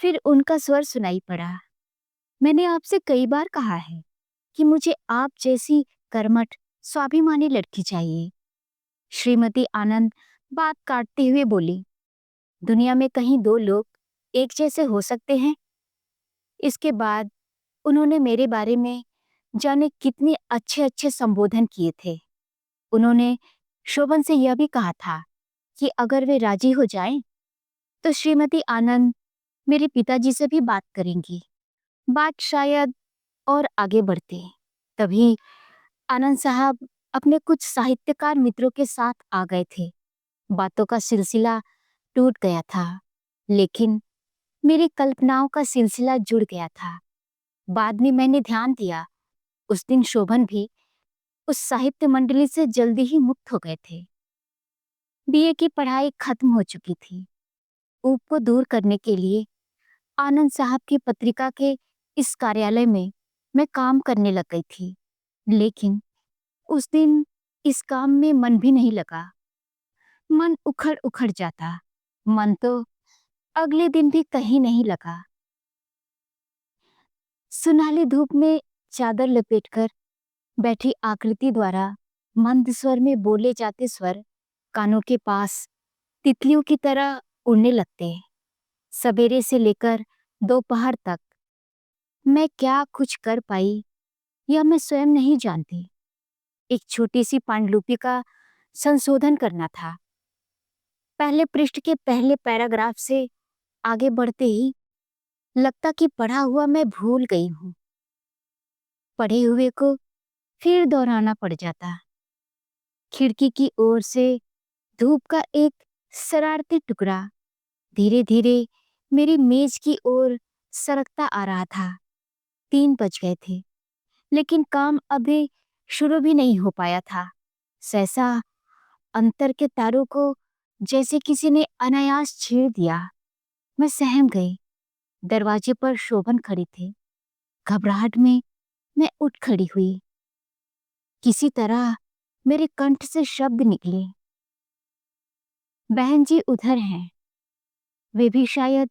फिर उनका स्वर सुनाई पड़ा। मैंने आपसे कई बार कहा है कि मुझे आप जैसी कर्मठ, स्वाभिमानी लड़की चाहिए। श्रीमती आनंद बात काटते हुए बोली, दुनिया में कहीं दो लोग एक जैसे हो सकते हैं? इसके बाद उन्होंने मेरे बारे में जाने कितने अच्छे अच्छे संबोधन किए थे। उन्होंने शोभन से यह भी कहा था कि अगर वे राजी हो जाएं, तो श्रीमती आनंद मेरे पिताजी से भी बात करेंगी। बात शायद और आगे बढ़ती। तभी आनंद साहब अपने कुछ साहित्यकार मित्रों के साथ आ गए थे। बातों का सिलसिला टूट गया था, लेकिन मेरी कल्पनाओं का सिलसिला जुड़ गया था। बाद में मैंने ध्यान दिया, उस दिन शोभन भी उस साहित्य मंडली से जल्दी ही मुक्त हो गए थे। बीए की पढ़ाई खत्म हो चुकी थी। ऊब को दूर करने के लिए आनंद साहब की पत्रिका के इस कार्यालय में मैं काम करने लग गई थी। लेकिन उस दिन इस काम में मन भी नहीं लगा। मन उखड़ उखड़ जाता। मन तो अगले दिन भी कहीं नहीं लगा। सुनहली धूप में चादर लपेटकर बैठी आकृति द्वारा मंद स्वर में बोले जाते स्वर कानों के पास तितलियों की तरह उड़ने लगते। सवेरे से लेकर दोपहर तक मैं क्या कुछ कर पाई यह मैं स्वयं नहीं जानती। एक छोटी सी पांडुलिपि का संशोधन करना था। पहले पृष्ठ के पहले पैराग्राफ से आगे बढ़ते ही लगता कि पढ़ा हुआ मैं भूल गई हूँ। पढ़े हुए को फिर दोहराना पड़ जाता। खिड़की की ओर से धूप का एक शरारती टुकड़ा धीरे धीरे मेरी मेज की ओर सरकता आ रहा था। 3 बज गए थे, लेकिन काम अभी शुरू भी नहीं हो पाया था। सहसा अंतर के तारों को जैसे किसी ने अनायास छेड़ दिया। मैं सहम गई। दरवाजे पर शोभन खड़ी थी। घबराहट में मैं उठ खड़ी हुई। किसी तरह मेरे कंठ से शब्द निकले, बहन जी उधर हैं। वे भी शायद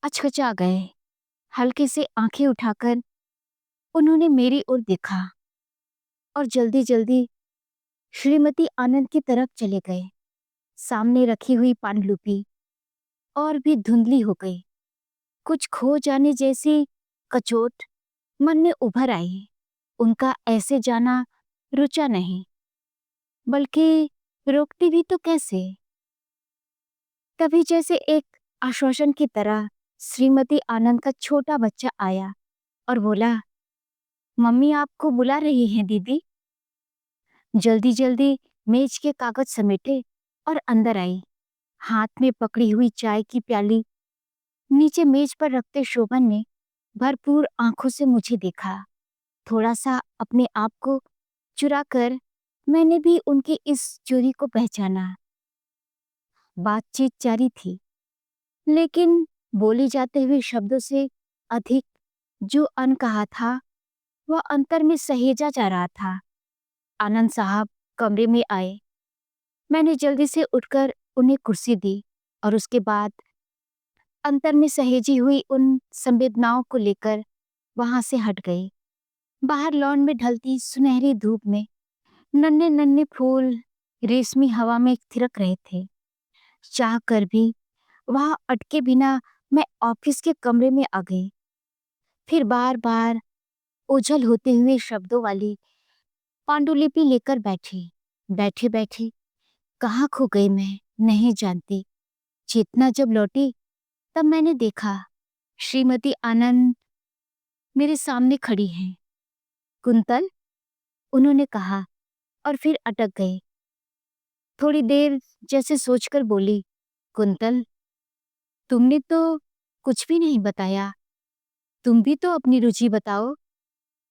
अचकचा गए। हल्के से आंखें उठाकर उन्होंने मेरी ओर देखा और जल्दी जल्दी श्रीमती आनंद की तरफ चले गए। सामने रखी हुई पांडुलिपि और भी धुंधली हो गई। कुछ खो जाने जैसी कचोट मन में उभर आई। उनका ऐसे जाना रुचा नहीं, बल्कि रोकती भी तो कैसे। तभी जैसे एक आश्वासन की तरह श्रीमती आनंद का छोटा बच्चा आया और बोला, मम्मी आपको बुला रही हैं दीदी। जल्दी जल्दी मेज के कागज समेटे और अंदर आई। हाथ में पकड़ी हुई चाय की प्याली नीचे मेज पर रखते शोभन ने भरपूर आंखों से मुझे देखा। थोड़ा सा अपने आप को चुराकर मैंने भी उनकी इस चोरी को पहचाना। बातचीत जारी थी, लेकिन बोली जाते हुए शब्दों से अधिक जो अनकहा था वह अंतर में सहेजा जा रहा था। आनंद साहब कमरे में आए। मैंने जल्दी से उठकर उन्हें कुर्सी दी और उसके बाद अंतर में सहेजी हुई उन संवेदनाओं को लेकर वहां से हट गई। बाहर लॉन में ढलती सुनहरी धूप में नन्हे नन्हे फूल रेशमी हवा में थिरक रहे थे। चाह कर भी वहां अटके बिना मैं ऑफिस के कमरे में आ गई। फिर बार बार ओझल होते हुए शब्दों वाली पांडुलिपि लेकर बैठी। बैठी बैठी कहाँ खो गई मैं नहीं जानती। चेतना जब लौटी तब मैंने देखा श्रीमती आनंद मेरे सामने खड़ी हैं। कुंतल, उन्होंने कहा और फिर अटक गए। थोड़ी देर जैसे सोचकर बोली, कुंतल, तुमने तो कुछ भी नहीं बताया। तुम भी तो अपनी रुचि बताओ।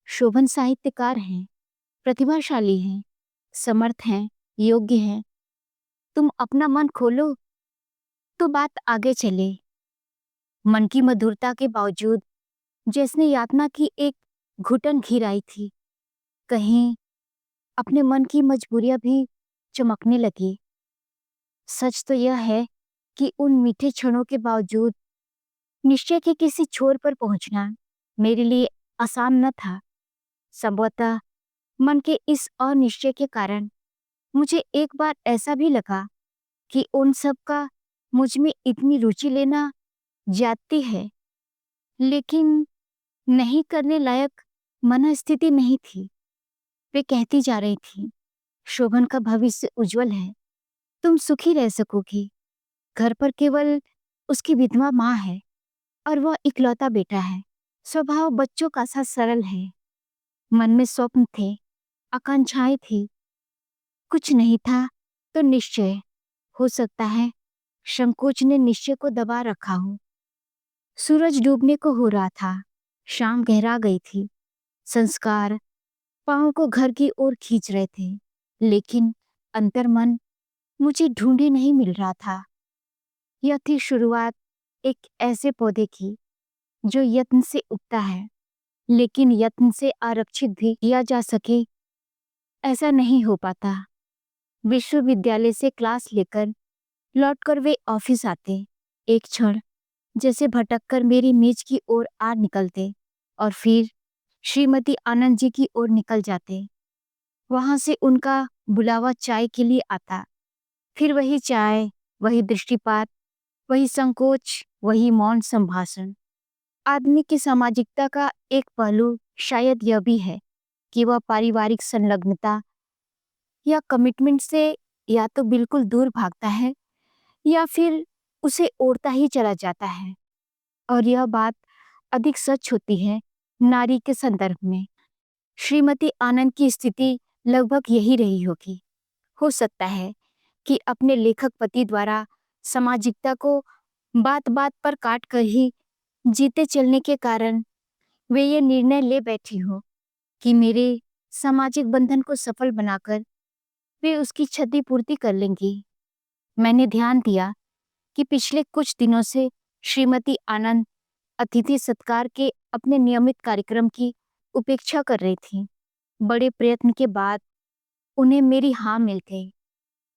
शोभन साहित्यकार हैं, प्रतिभाशाली हैं, समर्थ हैं, योग्य हैं। तुम अपना मन खोलो तो बात आगे चले। मन की मधुरता के बावजूद जिसने यातना की एक घुटन घिर आई थी। कहीं अपने मन की मजबूरियां भी चमकने लगी। सच तो यह है कि उन मीठे क्षणों के बावजूद निश्चय के किसी छोर पर पहुंचना मेरे लिए आसान न था। संभवतः मन के इस अनिश्चय के कारण मुझे एक बार ऐसा भी लगा कि उन सब का मुझ में इतनी रुचि लेना जाती है, लेकिन नहीं करने लायक मनःस्थिति नहीं थी। वे कहती जा रही थी, शोभन का भविष्य उज्जवल है, तुम सुखी रह सकोगी। घर पर केवल उसकी विधवा माँ है और वह इकलौता बेटा है। स्वभाव बच्चों का सा सरल है। मन में स्वप्न थे, आकांक्षाएं थी। कुछ नहीं था तो निश्चय। हो सकता है संकोच ने निश्चय को दबा रखा हो। सूरज डूबने को हो रहा था। शाम गहरा गई थी। संस्कार पाँव को घर की ओर खींच रहे थे, लेकिन अंतर्मन मुझे ढूंढे नहीं मिल रहा था। यह थी शुरुआत एक ऐसे पौधे की जो यत्न से उगता है, लेकिन यत्न से आरक्षित भी किया जा सके ऐसा नहीं हो पाता। विश्वविद्यालय से क्लास लेकर लौटकर वे ऑफिस आते, एक क्षण जैसे भटककर मेरी मेज की ओर आ निकलते और फिर श्रीमती आनंद जी की ओर निकल जाते। वहां से उनका बुलावा चाय के लिए आता। फिर वही चाय, वही दृष्टिपात, वही संकोच, वही मौन संभाषण। आदमी की सामाजिकता का एक पहलू शायद यह भी है कि वह पारिवारिक संलग्नता या कमिटमेंट से या तो बिल्कुल दूर भागता है या फिर उसे ओढ़ता ही चला जाता है। और यह बात अधिक सच होती है नारी के संदर्भ में। श्रीमती आनंद की स्थिति लगभग यही रही होगी। हो सकता है कि अपने लेखक पति द्वारा सामाजिकता को बात बात पर काट कर ही जीते चलने के कारण वे ये निर्णय ले बैठी हो कि मेरे सामाजिक बंधन को सफल बनाकर वे उसकी क्षतिपूर्ति कर लेंगी। मैंने ध्यान दिया कि पिछले कुछ दिनों से श्रीमती आनंद अतिथि सत्कार के अपने नियमित कार्यक्रम की उपेक्षा कर रही थी। बड़े प्रयत्न के बाद उन्हें मेरी हाँ मिल गई।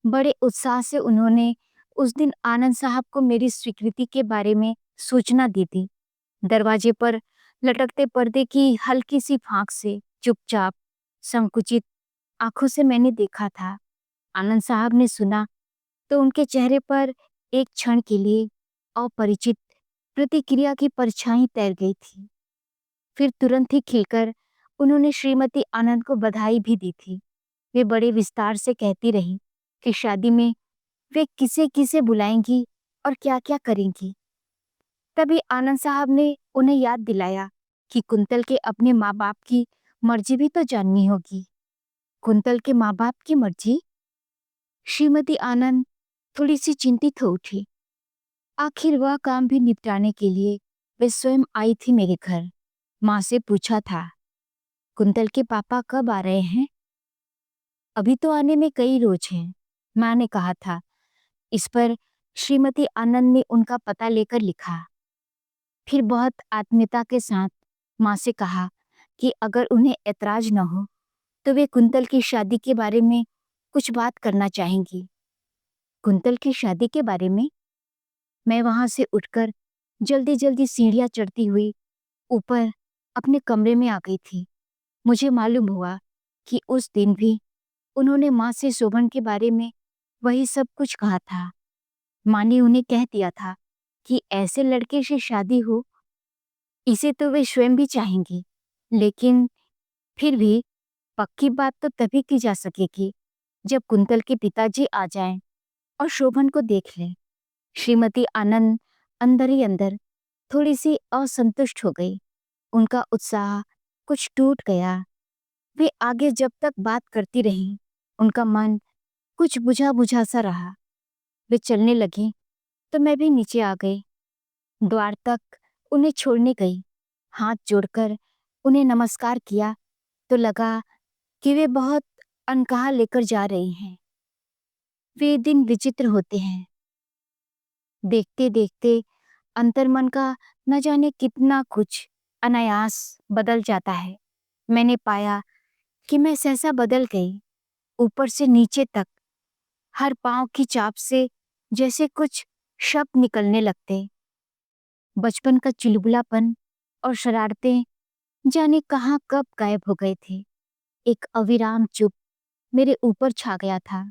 बड़े उत्साह से उन्होंने उस दिन आनंद साहब को मेरी स्वीकृति के बारे में सूचना दी थी। दरवाजे पर लटकते पर्दे की हल्की सी फांक से चुपचाप संकुचित आंखों से मैंने देखा था। आनंद साहब ने सुना तो उनके चेहरे पर एक क्षण के लिए अपरिचित प्रतिक्रिया की परछाई तैर गई थी। फिर तुरंत ही खिलकर उन्होंने श्रीमती आनंद को बधाई भी दी थी। वे बड़े विस्तार से कहती रही कि शादी में वे किसे किसे बुलाएंगी और क्या क्या करेंगी। तभी आनंद साहब ने उन्हें याद दिलाया कि कुंतल के अपने माँ बाप की मर्जी भी तो जाननी होगी। कुंतल के माँ बाप की मर्जी? श्रीमती आनंद थोड़ी सी चिंतित हो उठी। आखिर वह काम भी निपटाने के लिए वे स्वयं आई थी मेरे घर। माँ से पूछा था, कुंतल के पापा कब आ रहे हैं? अभी तो आने में कई रोज हैं, माँ ने कहा था। इस पर श्रीमती आनंद ने उनका पता लेकर लिखा। फिर बहुत आत्मीयता के साथ माँ से कहा कि अगर उन्हें ऐतराज न हो तो वे कुंतल की शादी के बारे में कुछ बात करना चाहेंगी। कुंतल की शादी के बारे में? मैं वहां से उठकर जल्दी जल्दी सीढ़ियां चढ़ती हुई ऊपर अपने कमरे में आ गई थी। मुझे मालूम हुआ कि उस दिन भी उन्होंने माँ से शोभन के बारे में वही सब कुछ कहा था। माँ ने उन्हें कह दिया था कि ऐसे लड़के से शादी हो, इसे तो वे स्वयं भी चाहेंगी, लेकिन फिर भी पक्की बात तो तभी की जा सकेगी जब कुंतल के पिताजी आ जाएं और शोभन को देख लें। श्रीमती आनंद अंदर ही अंदर थोड़ी सी असंतुष्ट हो गई। उनका उत्साह कुछ टूट गया। वे आगे जब तक बात करती रहीं, उनका मन कुछ बुझा बुझा सा रहा। वे चलने लगी तो मैं भी नीचे आ गई। द्वार तक उन्हें छोड़ने गई। हाथ जोड़कर उन्हें नमस्कार किया तो लगा कि वे बहुत अनकहा लेकर जा रही हैं। वे दिन विचित्र होते हैं। देखते देखते अंतर्मन का न जाने कितना कुछ अनायास बदल जाता है। मैंने पाया कि मैं सहसा बदल गई, ऊपर से नीचे तक। हर पांव की चाप से जैसे कुछ शब्द निकलने लगते। बचपन का चुलबुलापन और शरारतें जाने कहाँ कब गायब हो गए थे। एक अविराम चुप मेरे ऊपर छा गया था।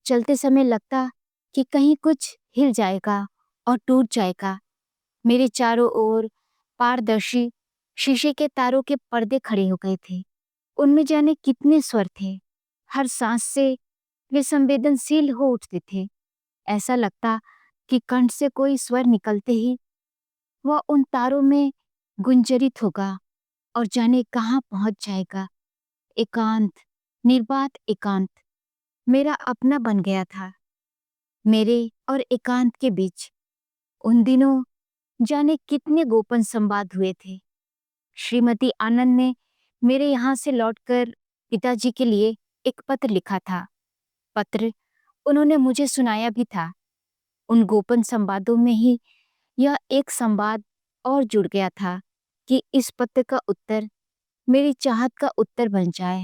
चलते समय लगता कि कहीं कुछ हिल जाएगा और टूट जाएगा। मेरे चारों ओर पारदर्शी शीशे के तारों के पर्दे खड़े हो गए थे। उनमें जाने कितने स्वर थे। हर सांस से वे संवेदनशील हो उठते थे। ऐसा लगता कि कंठ से कोई स्वर निकलते ही वह उन तारों में गुंजरित होगा और जाने कहाँ पहुंच जाएगा। एकांत, निर्बाध एकांत मेरा अपना बन गया था। मेरे और एकांत के बीच उन दिनों जाने कितने गोपन संवाद हुए थे। श्रीमती आनंद ने मेरे यहाँ से लौटकर पिताजी के लिए एक पत्र लिखा था। पत्र उन्होंने मुझे सुनाया भी था। उन गोपन संवादों में ही यह एक संवाद और जुड़ गया था कि इस पत्र का उत्तर मेरी चाहत का उत्तर बन जाए।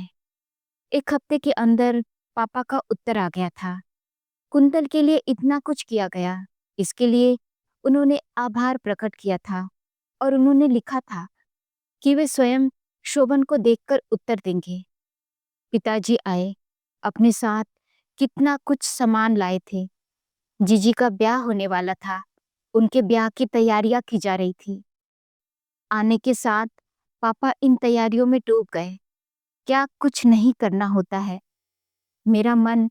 एक हफ्ते के अंदर पापा का उत्तर आ गया था। कुंतल के लिए इतना कुछ किया गया, इसके लिए उन्होंने आभार प्रकट किया था और उन्होंने लिखा था कि वे स्वयं शोभन को देखकर उत्तर देंगे। पिताजी आए, अपने साथ कितना कुछ सामान लाए थे। जीजी का ब्याह होने वाला था। उनके ब्याह की तैयारियां की जा रही थी। आने के साथ पापा इन तैयारियों में डूब गए। क्या कुछ नहीं करना होता है। मेरा मन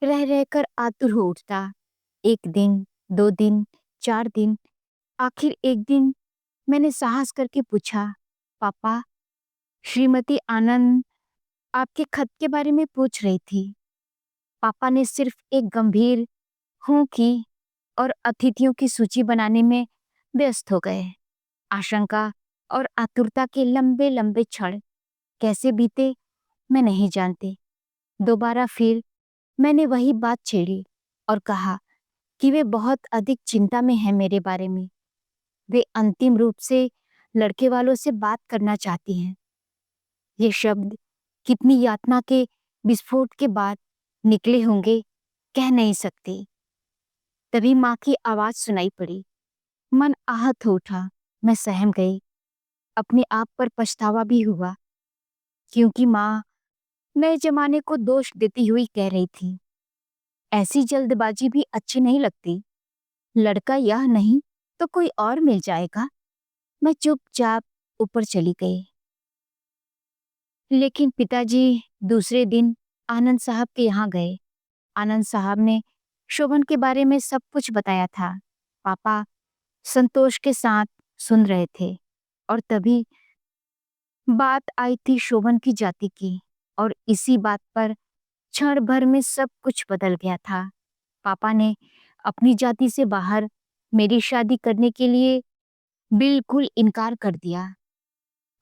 रह रहकर आतुर हो उठता। एक दिन, 2 दिन, 4 दिन, आखिर एक दिन मैंने साहस करके पूछा, पापा, श्रीमती आनंद आपके खत के बारे में पूछ रही थी। पापा ने सिर्फ एक गंभीर हूं की और अतिथियों की सूची बनाने में व्यस्त हो गए। आशंका और आतुरता के लंबे लंबे क्षण कैसे बीते मैं नहीं जानती। दोबारा फिर मैंने वही बात छेड़ी और कहा कि वे बहुत अधिक चिंता में हैं मेरे बारे में। वे अंतिम रूप से लड़के वालों से बात करना चाहती हैं। ये शब्द कितनी यातना के विस्फोट के बाद निकले होंगे कह नहीं सकती। तभी माँ की आवाज सुनाई पड़ी। मन आहत हो उठा। मैं सहम गई। अपने आप पर पछतावा भी हुआ, क्योंकि माँ नए जमाने को दोष देती हुई कह रही थी, ऐसी जल्दबाजी भी अच्छी नहीं लगती। लड़का यह नहीं तो कोई और मिल जाएगा। मैं चुपचाप ऊपर चली गई। लेकिन पिताजी दूसरे दिन आनंद साहब के यहाँ गए। आनंद साहब ने शोभन के बारे में सब कुछ बताया था। पापा संतोष के साथ सुन रहे थे और तभी बात आई थी शोभन की जाति की, और इसी बात पर क्षण भर में सब कुछ बदल गया था। पापा ने अपनी जाति से बाहर मेरी शादी करने के लिए बिल्कुल इनकार कर दिया।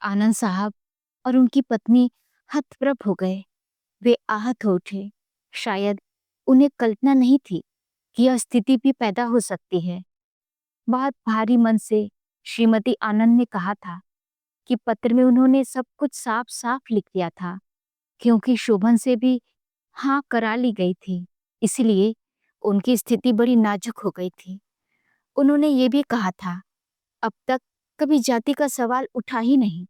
आनंद साहब और उनकी पत्नी हतप्रभ हो गए। वे आहत हो उठे। शायद उन्हें कल्पना नहीं थी कि यह स्थिति भी पैदा हो सकती है। बहुत भारी मन से श्रीमती आनंद ने कहा था कि पत्र में उन्होंने सब कुछ साफ साफ लिख दिया था, क्योंकि शोभन से भी हाँ करा ली गई थी, इसलिए उनकी स्थिति बड़ी नाजुक हो गई थी। उन्होंने ये भी कहा था, अब तक कभी जाति का सवाल उठा ही नहीं,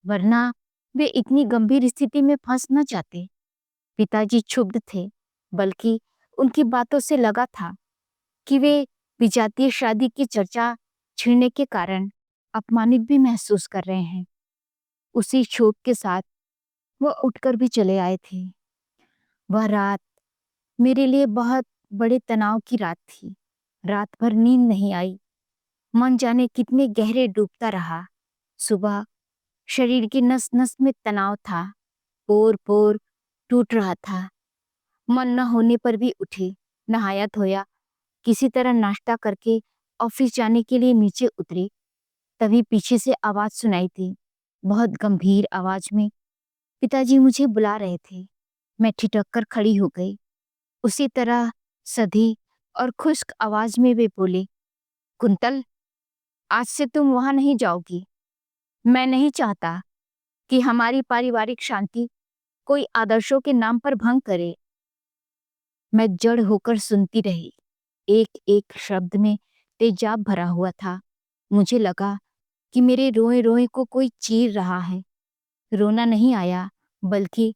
वरना वे इतनी गंभीर स्थिति में फंस न जाते। पिताजी क्षुब्ध थे, बल्कि उनकी बातों से लगा था कि वे विजातीय शादी की चर्चा छिड़ने के कारण अपमानित भी महसूस कर रहे हैं। उसी क्षोभ के साथ वह उठकर भी चले आए थे। वह रात मेरे लिए बहुत बड़े तनाव की रात थी। रात भर नींद नहीं आई। मन जाने कितने गहरे डूबता रहा। सुबह शरीर की नस नस में तनाव था। पोर पोर टूट रहा था। मन न होने पर भी उठी, नहाया धोया, किसी तरह नाश्ता करके ऑफिस जाने के लिए नीचे उतरी। तभी पीछे से आवाज सुनाई थी। बहुत गंभीर आवाज में पिताजी मुझे बुला रहे थे। मैं ठिठक कर खड़ी हो गई। उसी तरह सधी और खुश्क आवाज में वे बोले, कुंतल, आज से तुम वहां नहीं जाओगी। मैं नहीं चाहता कि हमारी पारिवारिक शांति कोई आदर्शों के नाम पर भंग करे। मैं जड़ होकर सुनती रही। एक एक शब्द में तेजाब भरा हुआ था। मुझे लगा कि मेरे रोए-रोए को कोई चीर रहा है। रोना नहीं आया, बल्कि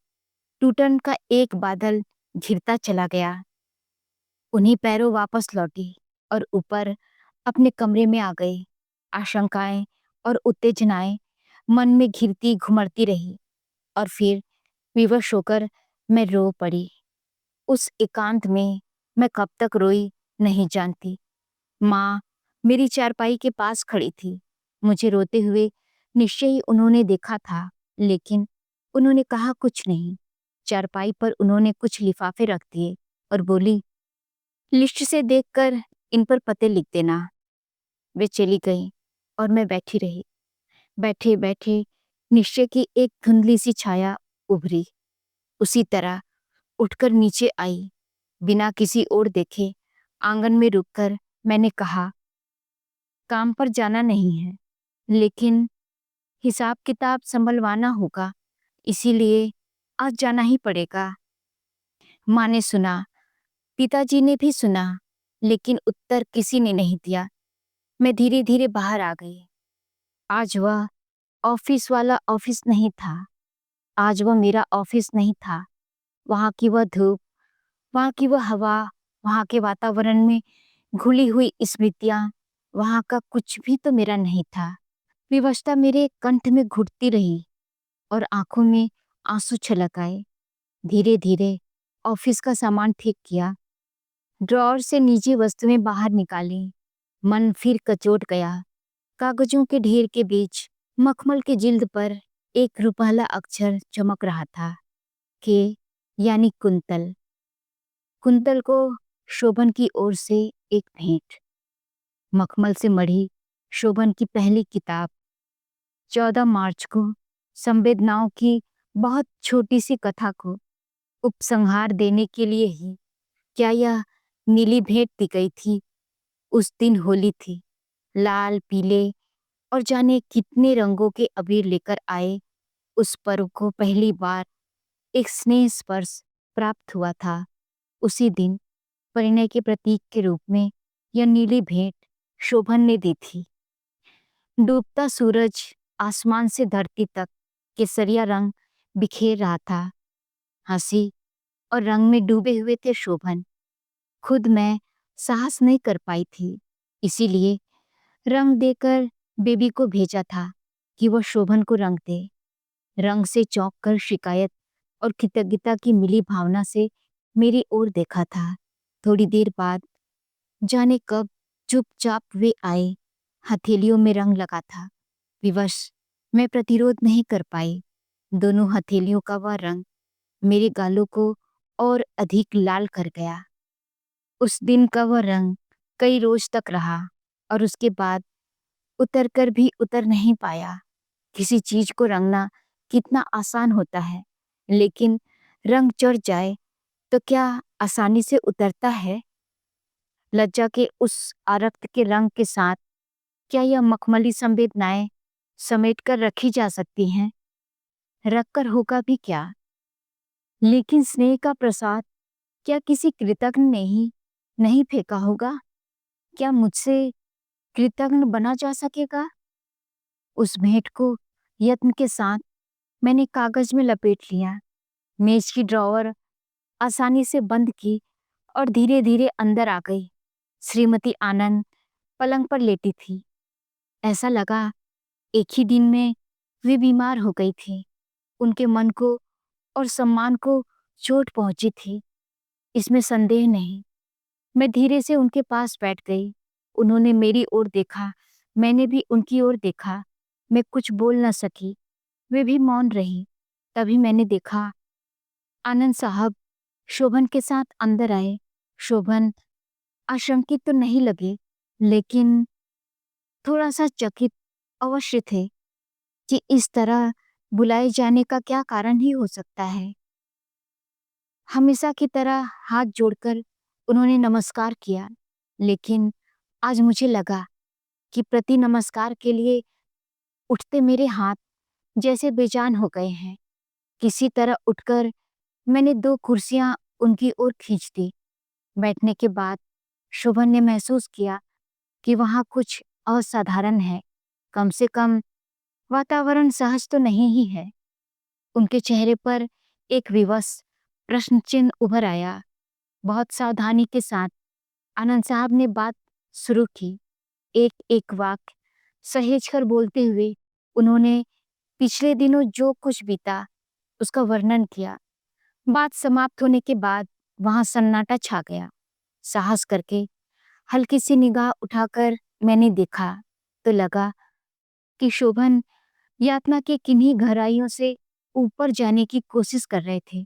टूटन का एक बादल घिरता चला गया। उन्हीं पैरों वापस लौटी और ऊपर अपने कमरे में आ गई। आशंकाएं और उत्तेजनाएं मन में घिरती घुमड़ती रही और फिर विवश होकर मैं रो पड़ी। उस एकांत में मैं कब तक रोई नहीं जानती। माँ मेरी चारपाई के पास खड़ी थी। मुझे रोते हुए निश्चय ही उन्होंने देखा था, लेकिन उन्होंने कहा कुछ नहीं। चारपाई पर उन्होंने कुछ लिफाफे रख दिए और बोली, लिस्ट से देखकर इन पर पते लिख देना। वे चली गई और मैं बैठी रही। बैठे बैठे निश्चय की एक धुंधली सी छाया उभरी। उसी तरह उठकर नीचे आई। बिना किसी ओर देखे आंगन में रुककर मैंने कहा, काम पर जाना नहीं है, लेकिन हिसाब किताब संभलवाना होगा, इसीलिए आज जाना ही पड़ेगा। माँ ने सुना, पिताजी ने भी सुना, लेकिन उत्तर किसी ने नहीं दिया। मैं धीरे धीरे बाहर आ गई। आज वह ऑफिस वाला ऑफिस नहीं था। आज वह मेरा ऑफिस नहीं था। वहाँ की वह धूप, वहाँ की वह हवा, वहाँ के वातावरण में घुली हुई स्मृतियाँ, वहाँ का कुछ भी तो मेरा नहीं था। विवशता मेरे कंठ में घुटती रही और आंखों में आंसू छलक आए। धीरे धीरे ऑफिस का सामान ठीक किया, ड्रॉअर से निजी वस्तुएं बाहर निकाली। मन फिर कचोट गया। कागजों के ढेर के बीच मखमल के जिल्द पर एक रुपहला अक्षर चमक रहा था, के यानी कुंतल। कुंतल को शोभन की ओर से एक भेंट। मखमल से मढ़ी शोभन की पहली किताब। 14 मार्च को संवेदनाओं की बहुत छोटी सी कथा को उपसंहार देने के लिए ही क्या यह नीली भेंट दी गई थी। उस दिन होली थी। लाल, पीले और जाने कितने रंगों के अबीर लेकर आए उस पर्व को पहली बार एक स्नेह स्पर्श प्राप्त हुआ था। उसी दिन परिणय के प्रतीक के रूप में यह नीली भेंट शोभन ने दी थी। डूबता सूरज आसमान से धरती तक केसरिया रंग बिखेर रहा था। हंसी और रंग में डूबे हुए थे शोभन। खुद मैं साहस नहीं कर पाई थी, इसीलिए रंग देकर बेबी को भेजा था कि वह शोभन को रंग दे। रंग से चौंक कर शिकायत और कृतज्ञता की मिली भावना से मेरी ओर देखा था। थोड़ी देर बाद जाने कब चुपचाप वे आए। हथेलियों में रंग लगा था। विवश मैं प्रतिरोध नहीं कर पाई। दोनों हथेलियों का वह रंग मेरे गालों को और अधिक लाल कर गया। उस दिन का वह रंग कई रोज तक रहा और उसके बाद उतर कर भी उतर नहीं पाया। किसी चीज को रंगना कितना आसान होता है, लेकिन रंग चढ़ जाए तो क्या आसानी से उतरता है? लज्जा के उस आरक्त के रंग के साथ क्या यह मखमली संवेदनाएं समेट कर रखी जा सकती हैं? रख कर होगा भी क्या? लेकिन स्नेह का प्रसाद क्या किसी कृतज्ञ ने ही नहीं फेंका होगा? क्या मुझसे कृतज्ञ बना जा सकेगा? उस भेंट को यत्न के साथ मैंने कागज में लपेट लिया। मेज की ड्रॉअर आसानी से बंद की और धीरे धीरे अंदर आ गई। श्रीमती आनंद पलंग पर लेटी थी। ऐसा लगा एक ही दिन में वे बीमार हो गई थी। उनके मन को और सम्मान को चोट पहुंची थी, इसमें संदेह नहीं। मैं धीरे से उनके पास बैठ गई। उन्होंने मेरी ओर देखा, मैंने भी उनकी ओर देखा। मैं कुछ बोल न सकी, वे भी मौन रही। तभी मैंने देखा आनंद साहब शोभन के साथ अंदर आए। शोभन आशंकित तो नहीं लगे, लेकिन थोड़ा सा चकित अवश्य थे कि इस तरह बुलाए जाने का क्या कारण ही हो सकता है। हमेशा की तरह हाथ जोड़कर उन्होंने नमस्कार किया, लेकिन आज मुझे लगा कि प्रति नमस्कार के लिए उठते मेरे हाथ जैसे बेजान हो गए हैं। किसी तरह उठकर मैंने 2 कुर्सियां उनकी ओर खींच दी। बैठने के बाद शोभन ने महसूस किया कि वहाँ कुछ असाधारण है। कम से कम वातावरण सहज तो नहीं ही है। उनके चेहरे पर एक विवश प्रश्न चिन्ह उभर आया। बहुत सावधानी के साथ आनंद साहब ने बात शुरू की। एक एक वाक्य सहेज कर बोलते हुए उन्होंने पिछले दिनों जो कुछ बीता उसका वर्णन किया। बात समाप्त होने के बाद वहां सन्नाटा छा गया। साहस करके हल्की सी निगाह उठाकर मैंने देखा तो लगा कि शोभन यातना के किन्हीं गहराइयों से ऊपर जाने की कोशिश कर रहे थे।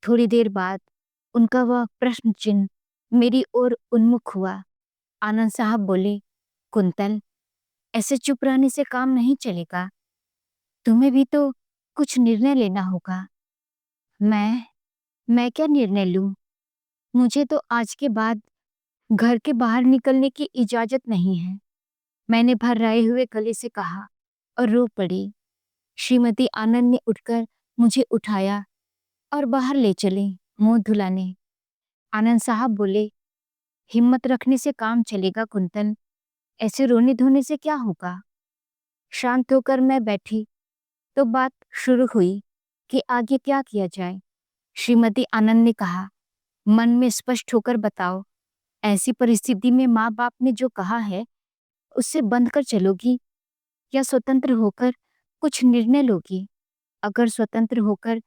थोड़ी देर बाद उनका वह प्रश्न चिन्ह मेरी ओर उन्मुख हुआ। आनंद साहब बोले, कुंतल, ऐसे चुप रहने से काम नहीं चलेगा। तुम्हें भी तो कुछ निर्णय लेना होगा। मैं क्या निर्णय लूं? मुझे तो आज के बाद घर के बाहर निकलने की इजाजत नहीं है। मैंने भर्राए हुए गले से कहा और रो पड़ी। श्रीमती आनंद ने उठकर मुझे उठाया और बाहर ले चले, मुंह धुलाने। आनंद साहब बोले, हिम्मत रखने से काम चलेगा कुंतल, ऐसे रोने धोने से क्या होगा? शांत होकर मैं बैठी तो बात शुरू हुई कि आगे क्या किया जाए। श्रीमती आनंद ने कहा, मन में स्पष्ट होकर बताओ, ऐसी परिस्थिति में माँ बाप ने जो कहा है उससे बंध कर चलोगी या स्वतंत्र होकर कुछ निर्णय लोगी? अगर स्वतंत्र होकर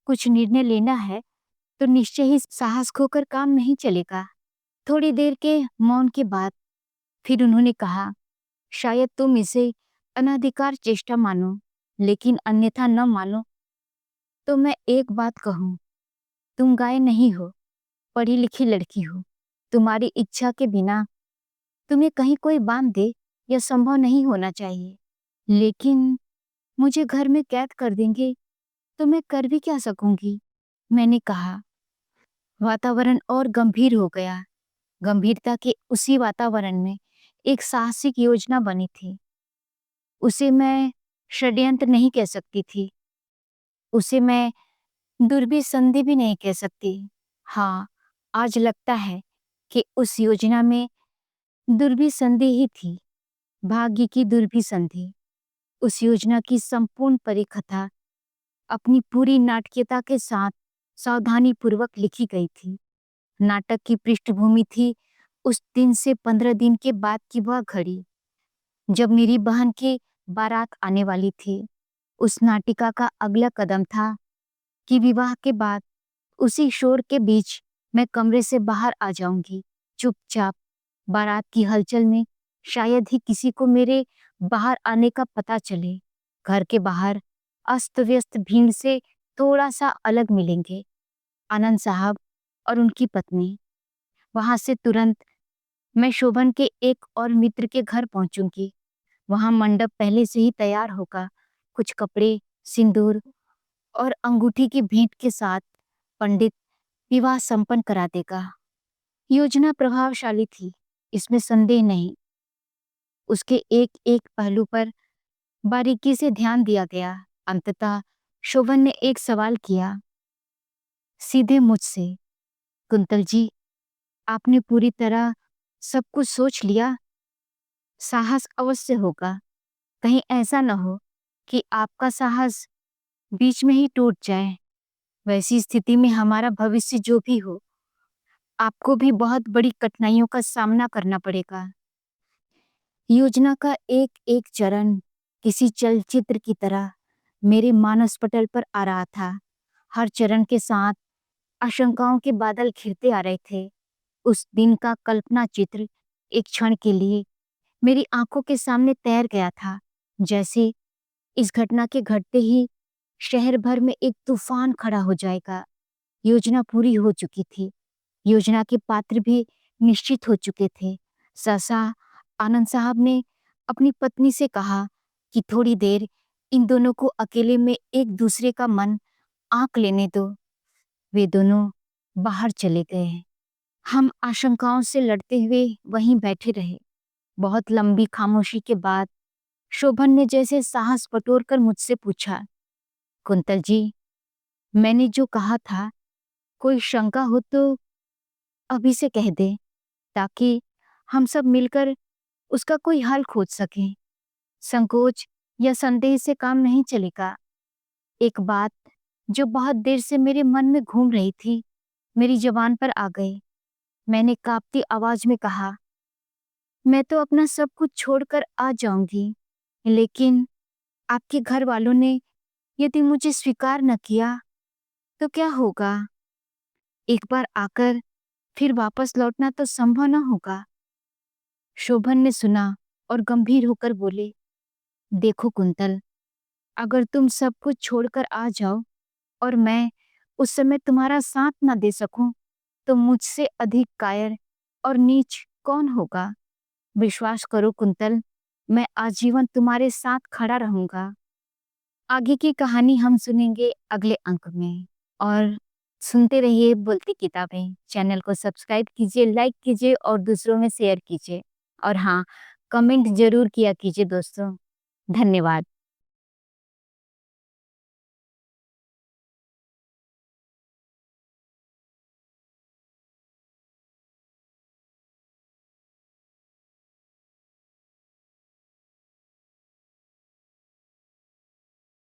कुछ निर्णय लेना है तो निश्चय ही साहस खोकर काम नहीं चलेगा। थोड़ी देर के मौन के बाद फिर उन्होंने कहा, शायद तुम इसे अनधिकार चेष्टा मानो, लेकिन अन्यथा न मानो तो मैं एक बात कहूँ, तुम गाय नहीं हो, पढ़ी लिखी लड़की हो। तुम्हारी इच्छा के बिना तुम्हें कहीं कोई बांध दे यह संभव नहीं होना चाहिए। लेकिन मुझे घर में कैद कर देंगे तो मैं कर भी क्या सकूंगी? मैंने कहा। वातावरण और गंभीर हो गया। गंभीरता के उसी वातावरण में एक साहसिक योजना बनी थी। उसे मैं षड्यंत्र नहीं कह सकती थी। उसे मैं दुर्भी संधि भी नहीं कह सकती। हाँ, आज लगता है कि उस योजना में दुर्भी संधि ही थी, भाग्य की दुर्भी संधि। उस योजना की संपूर्ण परिकथा अपनी पूरी नाटकीयता के साथ सावधानी पूर्वक लिखी गई थी। नाटक की पृष्ठभूमि थी उस दिन से 15 दिन के बाद की वह घड़ी जब मेरी बहन की बारात आने वाली थी। उस नाटिका का अगला कदम था कि विवाह के बाद उसी शोर के बीच मैं कमरे से बाहर आ जाऊंगी, चुपचाप। बारात की हलचल में शायद ही किसी को मेरे बाहर आने का पता चले। घर के बाहर अस्त व्यस्त भीड़ से थोड़ा सा अलग मिलेंगे आनंद साहब और उनकी पत्नी। वहां से तुरंत मैं शोभन के एक और मित्र के घर पहुंचूंगी। वहां मंडप पहले से ही तैयार होगा। कुछ कपड़े, सिंदूर और अंगूठी की भेंट के साथ पंडित विवाह संपन्न करा देगा। योजना प्रभावशाली थी, इसमें संदेह नहीं। उसके एक एक पहलू पर बारीकी से ध्यान दिया गया। अंततः शोभन ने एक सवाल किया, सीधे मुझसे, कुंतल जी, आपने पूरी तरह सब कुछ सोच लिया? साहस अवश्य होगा। कहीं ऐसा न हो कि आपका साहस बीच में ही टूट जाए। वैसी स्थिति में हमारा भविष्य जो भी हो, आपको भी बहुत बड़ी कठिनाइयों का सामना करना पड़ेगा। योजना का एक एक चरण किसी चलचित्र की तरह मेरे मानस पटल पर आ रहा था। हर चरण के साथ आशंकाओं के बादल घिरते आ रहे थे। उस दिन का कल्पना चित्र एक क्षण के लिए मेरी आंखों के सामने तैर गया था, जैसे इस घटना के घटते ही शहर भर में एक तूफान खड़ा हो जाएगा। योजना पूरी हो चुकी थी। योजना के पात्र भी निश्चित हो चुके थे। सहसा आनंद साहब ने अपनी पत्नी से कहा कि थोड़ी देर इन दोनों को अकेले में एक दूसरे का मन आंक लेने दो। वे दोनों बाहर चले गए। हम आशंकाओं से लड़ते हुए वहीं बैठे रहे। बहुत लंबी खामोशी के बाद शोभन ने जैसे साहस बटोर कर मुझसे पूछा, कुंतल जी, मैंने जो कहा था, कोई शंका हो तो अभी से कह दे, ताकि हम सब मिलकर उसका कोई हल खोज सकें। संकोच या संदेह से काम नहीं चलेगा। एक बात जो बहुत देर से मेरे मन में घूम रही थी, मेरी ज़ुबान पर आ गई। मैंने काँपती आवाज़ में कहा, "मैं तो अपना सब कुछ छोड़कर आ जाऊँगी, लेकिन आपके घर वालों ने यदि मुझे स्वीकार न किया, तो क्या होगा? एक बार आकर फिर वापस लौटना तो संभव न होगा।" शोभन ने सुना और गंभीर होकर बोले, "देखो कुंतल, अगर तुम सब कुछ छोड़कर आ जाओ और मैं उस समय तुम्हारा साथ न दे सकूं, तो मुझसे अधिक कायर और नीच कौन होगा? विश्वास करो कुंतल, मैं आजीवन तुम्हारे साथ खड़ा रहूंगा।" आगे की कहानी हम सुनेंगे अगले अंक में। और सुनते रहिए बोलती किताबें। चैनल को सब्सक्राइब कीजिए, लाइक कीजिए और दूसरों में शेयर कीजिए। और हाँ, कमेंट ज़रूर किया कीजिए दोस्तों। धन्यवाद।